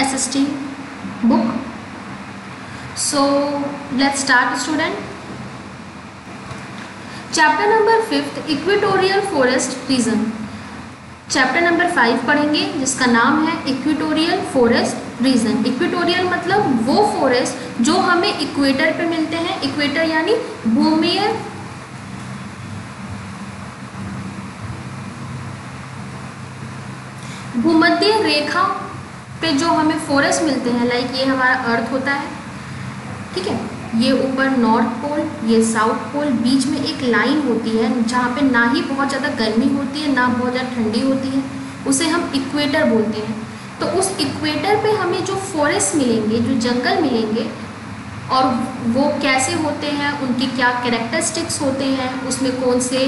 SST book. So let's start, student. Chapter number 5 equatorial forest reason. Chapter number 5 पढ़ेंगे जिसका नाम है equatorial forest reason. Equatorial मतलब वो फॉरेस्ट जो हमें इक्वेटर पे मिलते हैं। इक्वेटर यानी भूमध्य रेखा पे जो हमें फॉरेस्ट मिलते हैं, लाइक ये हमारा अर्थ होता है, ठीक है। ये ऊपर नॉर्थ पोल, ये साउथ पोल, बीच में एक लाइन होती है जहाँ पे ना ही बहुत ज़्यादा गर्मी होती है ना बहुत ज़्यादा ठंडी होती है, उसे हम इक्वेटर बोलते हैं। तो उस इक्वेटर पे हमें जो फॉरेस्ट मिलेंगे, जो जंगल मिलेंगे, और वो कैसे होते हैं, उनके क्या कैरेक्टरिस्टिक्स होते हैं, उसमें कौन से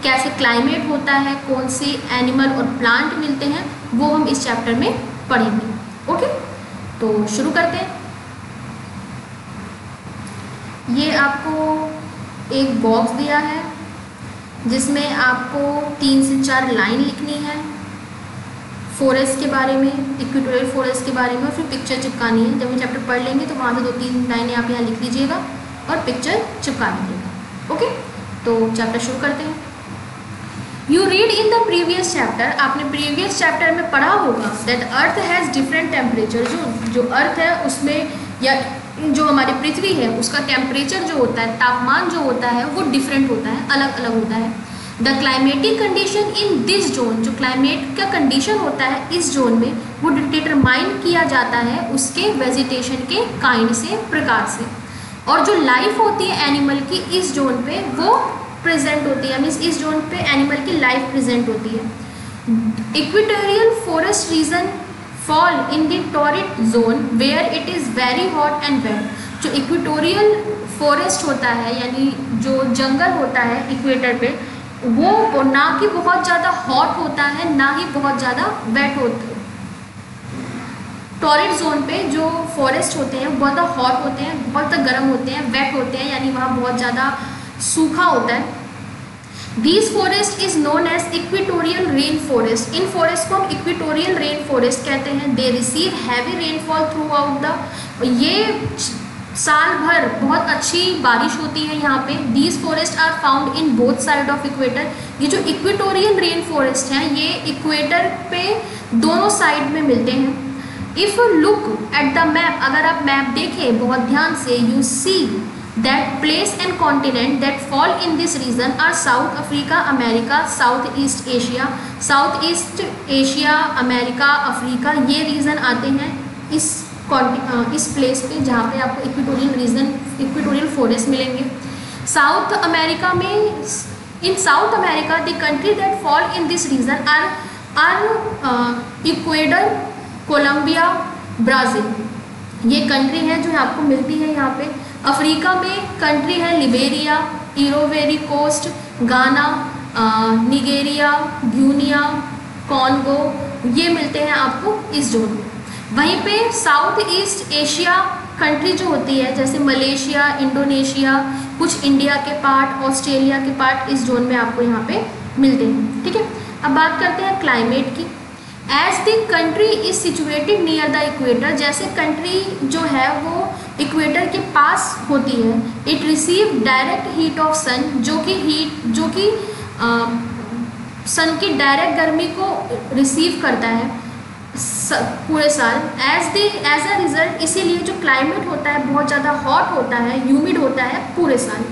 कैसे क्लाइमेट होता है, कौन से एनिमल और प्लांट मिलते हैं, वो हम इस चैप्टर में पढ़ेंगे। ओके, तो शुरू करते हैं। ये आपको एक बॉक्स दिया है जिसमें आपको 3 से 4 लाइन लिखनी है फॉरेस्ट के बारे में, इक्वेटोरियल फॉरेस्ट के बारे में, और फिर पिक्चर चिपकानी है। जब हम चैप्टर पढ़ लेंगे तो वहाँ से 2-3 लाइनें आप यहाँ लिख लीजिएगा और पिक्चर चिपका लीजिएगा। ओके, तो चैप्टर शुरू करते हैं। You read in the previous chapter, आपने प्रीवियस चैप्टर में पढ़ा होगा that earth has different temperature. जो अर्थ है उसमें, या जो हमारी पृथ्वी है, उसका टेम्परेचर जो होता है, तापमान जो होता है, वो डिफरेंट होता है, अलग अलग होता है। The climatic condition in this zone, जो क्लाइमेट का कंडीशन होता है इस जोन में, वो डिटरमाइन किया जाता है उसके वेजिटेशन के काइंड से, प्रकार से। और जो लाइफ होती है एनिमल की इस जोन पे वो प्रेजेंट होती है, मीन्स इस जोन पे एनिमल की लाइफ प्रेजेंट होती है। Equatorial forest reason fall in the torrid zone where it is very hot and wet। जो इक्वेटोरियल फॉरेस्ट होता है, यानी जो जंगल होता है इक्वेटर पे, वो ना कि बहुत ज़्यादा हॉट होता है ना ही बहुत ज़्यादा वेट होता है। टॉरिड जोन पे जो फॉरेस्ट होते हैं बहुत ज़्यादा हॉट होते हैं, बहुत ज़्यादा गर्म होते हैं, वेट होते हैं, यानी वहाँ बहुत ज़्यादा सूखा होता है। These forest is known as equatorial rain forest। In forest को हम इक्वेटोरियल रेन फॉरेस्ट कहते हैं। They receive heavy rainfall throughout the, ये साल भर बहुत अच्छी बारिश होती है यहाँ पे। These forests are found in both side of equator। ये जो इक्वेटोरियल रेन फॉरेस्ट हैं ये इक्वेटर पे दोनों साइड में मिलते हैं। If you look at the map, अगर आप मैप देखें बहुत ध्यान से, you see that place and continent that fall in this region are South Africa, America, Southeast Asia। Southeast Asia, America, Africa, ये रीजन आते हैं इस प्लेस पे जहाँ पे आपको इक्वेटोरियल फॉरेस्ट मिलेंगे। साउथ अमेरिका में, in South America the country that fall in this region are Ecuador, Colombia, Brazil. ये कंट्री है जो आपको मिलती है यहाँ पे। अफ्रीका में कंट्री है लिबेरिया, इरोवेरी कोस्ट, गाना, निगेरिया, ग्यूनिया, कॉन्गो, ये मिलते हैं आपको इस जोन में। वहीं पे साउथ ईस्ट एशिया कंट्री जो होती है, जैसे मलेशिया, इंडोनेशिया, कुछ इंडिया के पार्ट, ऑस्ट्रेलिया के पार्ट, इस जोन में आपको यहाँ पे मिलते हैं। ठीक है, अब बात करते हैं क्लाइमेट की। As the country is situated near the equator, जैसे कंट्री जो है वो इक्वेटर के पास होती है, it receive direct heat of sun, जो कि सन की डायरेक्ट गर्मी को रिसीव करता है पूरे साल। एज अ रिजल्ट, इसीलिए जो क्लाइमेट होता है बहुत ज़्यादा हॉट होता है, ह्यूमिड होता है पूरे साल।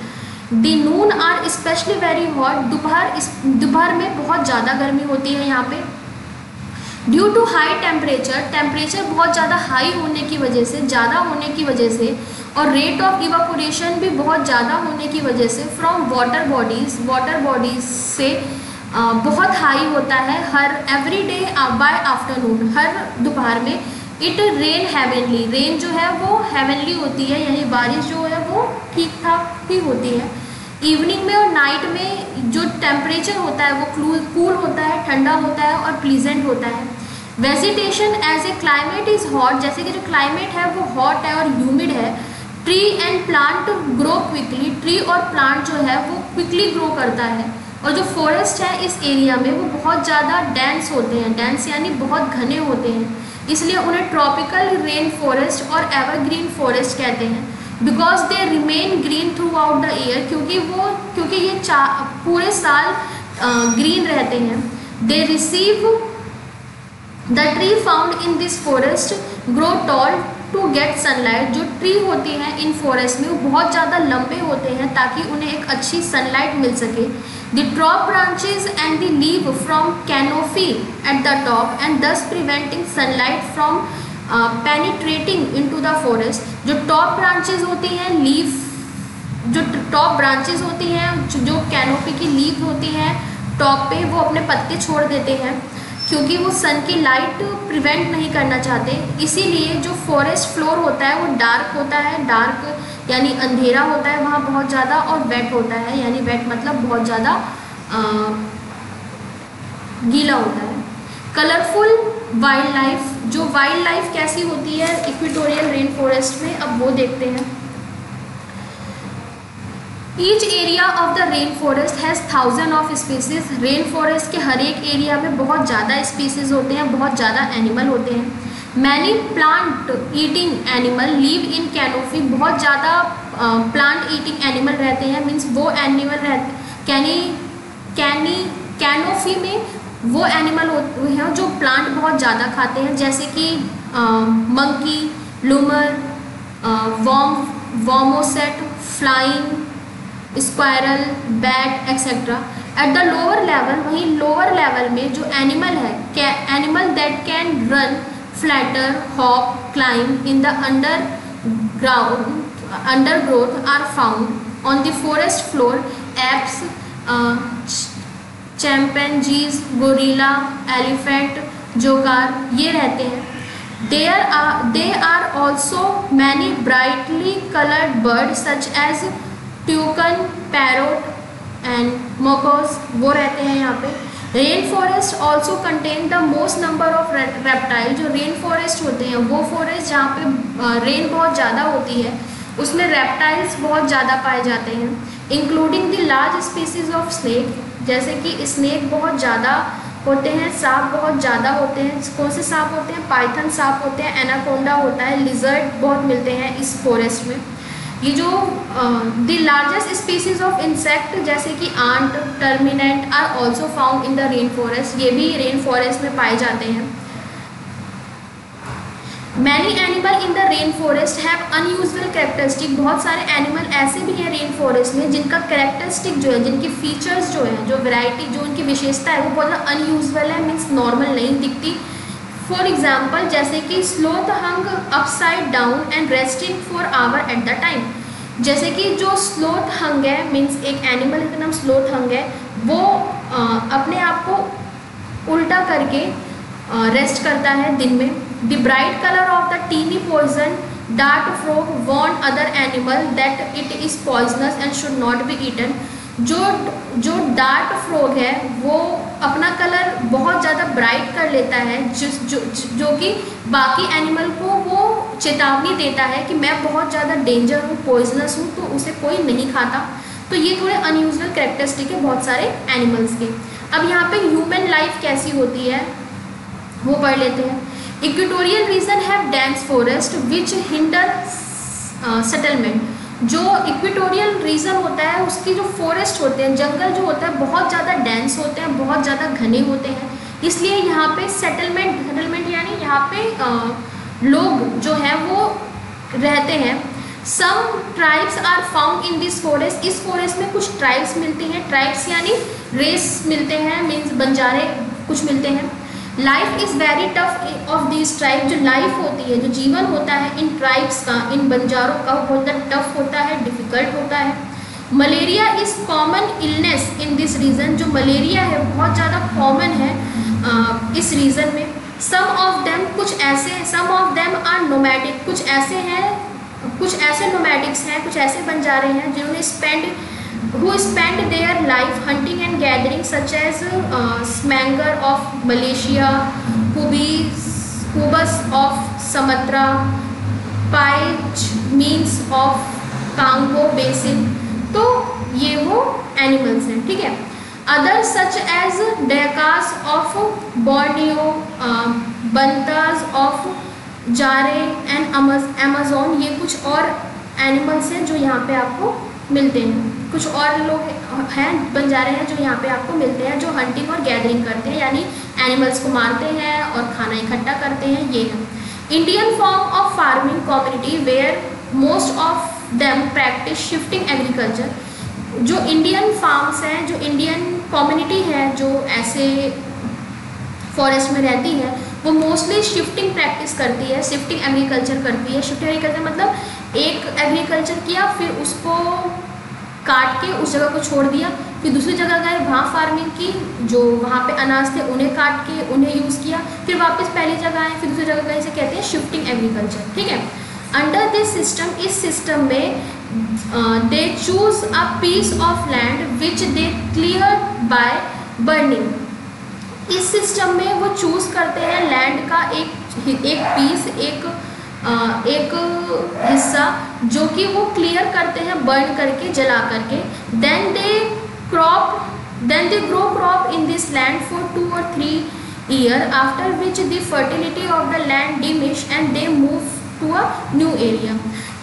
The noon are specially very hot, दोपहर में बहुत ज़्यादा गर्मी होती है यहाँ पे। ड्यू टू हाई टेम्परेचर बहुत ज़्यादा हाई होने की वजह से, ज़्यादा होने की वजह से, और रेट ऑफ इवापोरेशन भी बहुत ज़्यादा होने की वजह से फ्रॉम वाटर बॉडीज़ से बहुत हाई होता है। हर एवरी डे बाय आफ्टरनून, हर दोपहर में, इट रेन हेवनली, रेन जो है वो हेवनली होती है, यानी बारिश जो है वो ठीक ठाक ही होती है। इवनिंग में और नाइट में जो टेम्परेचर होता है वो कूल होता है, ठंडा होता है और प्लीजेंट होता है। Vegetation as a climate is hot, जैसे कि जो क्लाइमेट है वो हॉट है और ह्यूमिड है। Tree and plant grow quickly, tree और प्लांट जो है वो क्विकली ग्रो करता है। और जो फॉरेस्ट है इस एरिया में वो बहुत ज़्यादा डेंस होते हैं, डेंस यानी बहुत घने होते हैं। इसलिए उन्हें ट्रॉपिकल रेन फॉरेस्ट और एवरग्रीन फॉरेस्ट कहते हैं। Because they remain green throughout the year, क्योंकि ये पूरे साल ग्रीन रहते हैं। They receive the tree found in this forest grow tall to get sunlight. जो ट्री होती हैं इन फॉरेस्ट में वो बहुत ज़्यादा लंबे होते हैं ताकि उन्हें एक अच्छी सनलाइट मिल सके। The top branches and the leave from canopy at the top and thus preventing sunlight from penetrating into the forest. जो टॉप ब्रांचेज होती हैं, लीव जो टॉप ब्रांचेज होती हैं, जो कैनोपी की लीव होती हैं टॉप पे, वो अपने पत्ते छोड़ देते हैं क्योंकि वो सन की लाइट प्रिवेंट नहीं करना चाहते। इसीलिए जो फॉरेस्ट फ्लोर होता है वो डार्क होता है, डार्क यानी अंधेरा होता है वहाँ बहुत ज़्यादा, और वेट होता है यानी वेट मतलब बहुत ज़्यादा गीला होता है। कलरफुल वाइल्ड लाइफ, जो वाइल्ड लाइफ कैसी होती है इक्वेटोरियल रेन फॉरेस्ट में, अब वो देखते हैं। Each area of the rain forest has thousand of species. Rain forest के हर एक एरिया में बहुत ज़्यादा स्पीसीज होते हैं, बहुत ज़्यादा एनिमल होते हैं। Many plant eating animal live in canopy. बहुत ज़्यादा प्लांट ईटिंग एनिमल रहते हैं, मीन्स वो एनिमल रहते कैनोपी में वो एनिमल होते हैं जो प्लांट बहुत ज़्यादा खाते हैं, जैसे कि monkey, lemur, marmoset, flying squirrel, bat etcetera. At the lower level, वहीं लोअर लेवल में जो एनिमल है, animal that can run, flutter, hop, climb in the undergrowth are found on the forest floor. Apes, chimpanzees, gorilla, elephant, jaguar, ये रहते हैं। There are also many brightly colored birds such as toucan, parrot and macaws, वो रहते हैं यहाँ पे। Rain forest also contain the most number of reptile. जो rain forest होते हैं वो फॉरेस्ट जहाँ पे रेन बहुत ज़्यादा होती है उसमें रेप्टाइल्स बहुत ज़्यादा पाए जाते हैं, including the large species of snake. जैसे कि स्नेक बहुत ज़्यादा होते हैं, सांप बहुत ज़्यादा होते हैं। कौन से सांप होते हैं? पाइथन सांप होते हैं, एनाकोंडा होता है, लिजर्ड बहुत मिलते हैं इस फॉरेस्ट में। ये जो the largest species of insect जैसे कि ant, termite are also found in the rain forest. ये भी रेन फॉरेस्ट में पाए जाते हैं। Many animal in the rain forest have unusual characteristic. बहुत सारे एनिमल ऐसे भी हैं रेन फॉरेस्ट में जिनका कैरेक्टरिस्टिक जो है, जिनकी फीचर्स जो है, जो वैरायटी, जो उनकी विशेषता है वो बहुत अनयूजुअल है, मीन्स नॉर्मल नहीं दिखती। फॉर एग्जाम्पल जैसे कि sloth hung upside down and resting for hour at the time. जैसे कि जो स्लोथ हंग है, मीन्स एक एनिमल का नाम स्लोथ हंग है, वो अपने आप को उल्टा करके रेस्ट करता है दिन में। The bright colour of the tiny poison dart frog warn other animal that it is poisonous and should not be eaten. जो डार्ट फ्रॉग है वो अपना कलर बहुत ज़्यादा ब्राइट कर लेता है, जो कि बाकी एनिमल को वो चेतावनी देता है कि मैं बहुत ज़्यादा डेंजर हूँ, पॉइजनस हूँ, तो उसे कोई नहीं खाता। तो ये थोड़े अनयूजुअल कैरेक्टरिस्टिक है बहुत सारे एनिमल्स के। अब यहाँ पे ह्यूमन लाइफ कैसी होती है वो पढ़ लेते हैं। Equatorial region have dense forest which hinder settlement. जो इक्वेटोरियल रीजन होता है उसकी जो फॉरेस्ट होते हैं, जंगल जो होता है बहुत ज़्यादा डेंस होते हैं, बहुत ज़्यादा घने होते हैं, इसलिए यहाँ पे सेटलमेंट यानी यहाँ पे लोग जो हैं वो रहते हैं। Some tribes are found in this forest. इस फॉरेस्ट में कुछ ट्राइब्स मिलती हैं, ट्राइब्स यानी रेस मिलते हैं, मीन्स बंजारे कुछ मिलते हैं। Life is very tough of this tribe. जो लाइफ होती है, जो जीवन होता है इन ट्राइब्स का, इन बंजारों का, बहुत ज़्यादा टफ होता है, डिफ़िकल्ट होता है। Malaria is common illness in this region. जो मलेरिया है बहुत ज़्यादा कॉमन है इस रीजन में। सम ऑफ देम, कुछ ऐसे, सम ऑफ देम आर नोमैडिक। कुछ ऐसे नोमैडिक्स हैं, कुछ ऐसे बंजारे हैं जिन्होंने who spend their life hunting and gathering, such as Smanger of Malaysia, Kubus of Sumatra, Pygmies of Congo Basin। तो ये वो एनिमल्स हैं, ठीक है। Other such as Dayaks of Borneo, Bantus of Zaire and Amazon, ये कुछ और animals हैं जो यहाँ पे आपको मिलते हैं। कुछ और लोग हैं बंजारे हैं जो यहाँ पे आपको मिलते हैं, जो हंटिंग और गैदरिंग करते हैं, यानी एनिमल्स को मारते हैं और खाना इकट्ठा करते हैं, ये है। Indian form of farming community where most of them practice shifting agriculture, जो इंडियन फार्म्स हैं, जो इंडियन कम्युनिटी है जो ऐसे फॉरेस्ट में रहती है, वो मोस्टली शिफ्टिंग प्रैक्टिस करती है, शिफ्टिंग एग्रीकल्चर करती है। शिफ्टिंग एग्रीकल्चर मतलब एक एग्रीकल्चर किया, फिर उसको काट के उस जगह को छोड़ दिया, फिर दूसरी जगह गए, वहाँ फार्मिंग की, जो वहाँ पे अनाज थे उन्हें काट के उन्हें यूज़ किया, फिर वापस पहली जगह आए, फिर दूसरी जगह गए, इसे कहते हैं शिफ्टिंग एग्रीकल्चर, ठीक है। अंडर दिस सिस्टम, इस सिस्टम में they choose a piece of land which they clear by burning, इस सिस्टम में वो चूज करते हैं लैंड का एक पीस, एक हिस्सा जो कि वो क्लियर करते हैं बर्न करके, जला करके। Then they grow crop in this land for 2 or 3 years, after which the fertility of the land diminish and they move to a new area.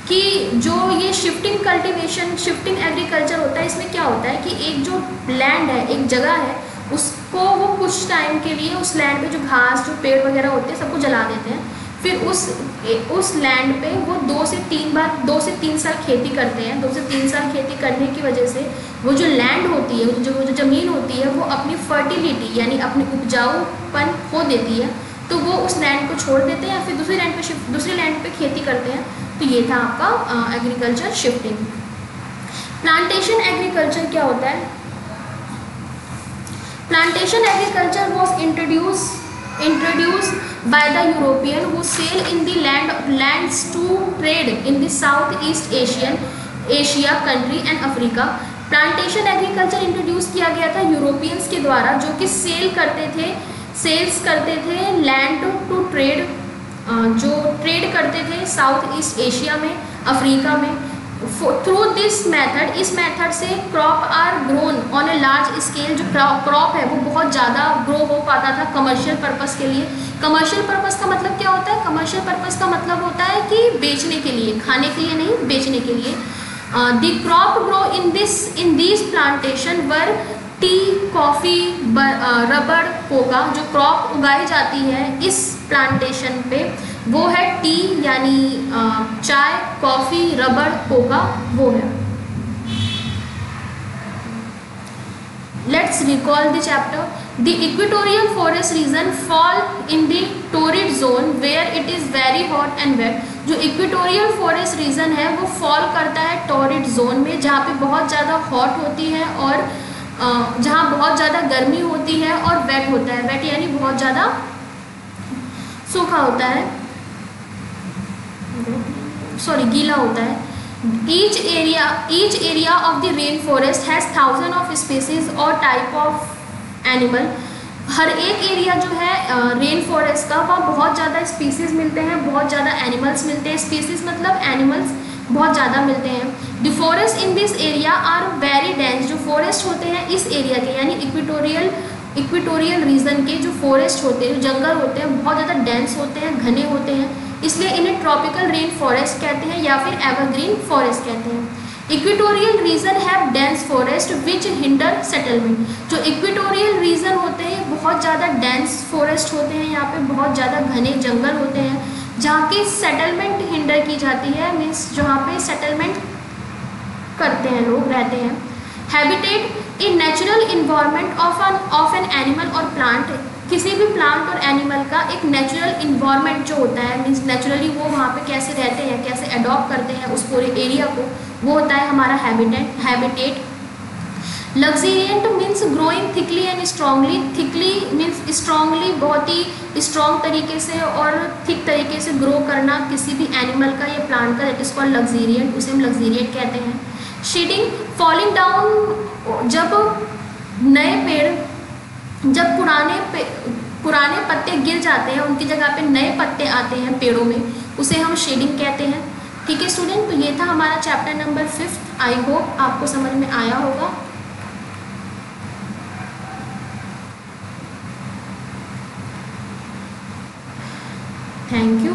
कि जो ये शिफ्टिंग कल्टीवेशन, शिफ्टिंग एग्रीकल्चर होता है, इसमें क्या होता है कि एक जो लैंड है, एक जगह है, उसको वो कुछ टाइम के लिए उस लैंड पे जो घास, जो पेड़ वगैरह होते हैं, सबको जला देते हैं, फिर उस लैंड पे वो 2 से 3 साल खेती करते हैं। 2 से 3 साल खेती करने की वजह से वो जो लैंड होती है, जो ज़मीन होती है, वो अपनी फर्टिलिटी यानी अपनी उपजाऊपन खो देती है, तो वो उस लैंड को छोड़ देते हैं, फिर दूसरी लैंड पे खेती करते हैं। तो ये था आपका एग्रीकल्चर शिफ्टिंग। प्लांटेशन एग्रीकल्चर क्या होता है? Plantation agriculture was introduced by the European who sail in the lands to trade in the Southeast Asia country and Africa। Plantation agriculture introduce किया गया था यूरोपियंस के द्वारा, जो कि सेल्स करते थे लैंड टू ट्रेड, जो ट्रेड करते थे साउथ ईस्ट एशिया में, अफ्रीका में। थ्रू दिस मेथड, इस मेथड से crop are grown on a large scale, जो क्रॉप है वो बहुत ज़्यादा ग्रो हो पाता था कमर्शियल पर्पस के लिए। कमर्शियल पर्पस का मतलब क्या होता है? कमर्शियल पर्पस का मतलब होता है कि बेचने के लिए, खाने के लिए नहीं, बेचने के लिए। The crop grow in this plantation were T, coffee, रबड़, कोका। जो क्रॉप उगाई जाती है इस प्लांटेशन पे वो है टी यानी चाय, कॉफ़ी, रबड़, कोका, वो है। Let's recall the chapter. The equatorial forest region fall in the torrid zone where it is very hot and wet. जो इक्वेटोरियल फॉरेस्ट रीजन है वो फॉल करता है टोरिड जोन में, जहाँ पे बहुत ज़्यादा हॉट होती है और जहाँ बहुत ज़्यादा गर्मी होती है, और वेट होता है। वेट यानी बहुत ज़्यादा सूखा होता है, गीला होता है। Each area of the rain forest has 1000 of species और टाइप ऑफ एनिमल। हर एक एरिया जो है रेन फॉरेस्ट का, वहाँ बहुत ज़्यादा स्पीसीज मिलते हैं, बहुत ज़्यादा एनिमल्स मिलते हैं। स्पीसीज मतलब एनिमल्स बहुत ज़्यादा मिलते हैं। The forest in this area are very dense. जो फॉरेस्ट होते हैं इस एरिया के, यानी इक्वेटोरियल रीजन के जो फॉरेस्ट होते हैं, जो जंगल होते हैं, बहुत ज़्यादा डेंस होते हैं, घने होते हैं, इसलिए इन्हें ट्रॉपिकल रेन फॉरेस्ट कहते हैं या फिर एवरग्रीन फॉरेस्ट कहते हैं। Equatorial region have dense forest which hinder settlement. जो इक्वेटोरियल रीजन होते हैं बहुत ज़्यादा डेंस फॉरेस्ट होते हैं, यहाँ पे बहुत ज़्यादा घने जंगल होते हैं, जहाँ की सेटलमेंट हिंडर की जाती है, मीन्स जहाँ पे सेटलमेंट करते हैं लोग, रहते हैं। Habitat in natural environment of an animal और प्लांट। किसी भी प्लांट और एनिमल का एक नेचुरल इन्वायरमेंट जो होता है, मीन्स नेचुरली वो वहाँ पे कैसे रहते हैं, कैसे अडॉप्ट करते हैं उस पूरे एरिया को, वो होता है हमारा habitat. Luxuriant means growing thickly and strongly. Thickly means strongly, बहुत ही स्ट्रॉन्ग तरीके से और थिक तरीके से ग्रो करना किसी भी एनिमल का या प्लांट का, दैट इज कॉल्ड लग्जीरियंट, उसे हम लग्जीरियंट कहते हैं। शेडिंग, फॉलिंग डाउन, जब नए पेड़, जब पुराने पत्ते गिर जाते हैं, उनकी जगह पे नए पत्ते आते हैं पेड़ों में, उसे हम शेडिंग कहते हैं। ठीक है स्टूडेंट, तो ये था हमारा चैप्टर नंबर 5। आई होप आपको समझ में आया होगा। Thank you.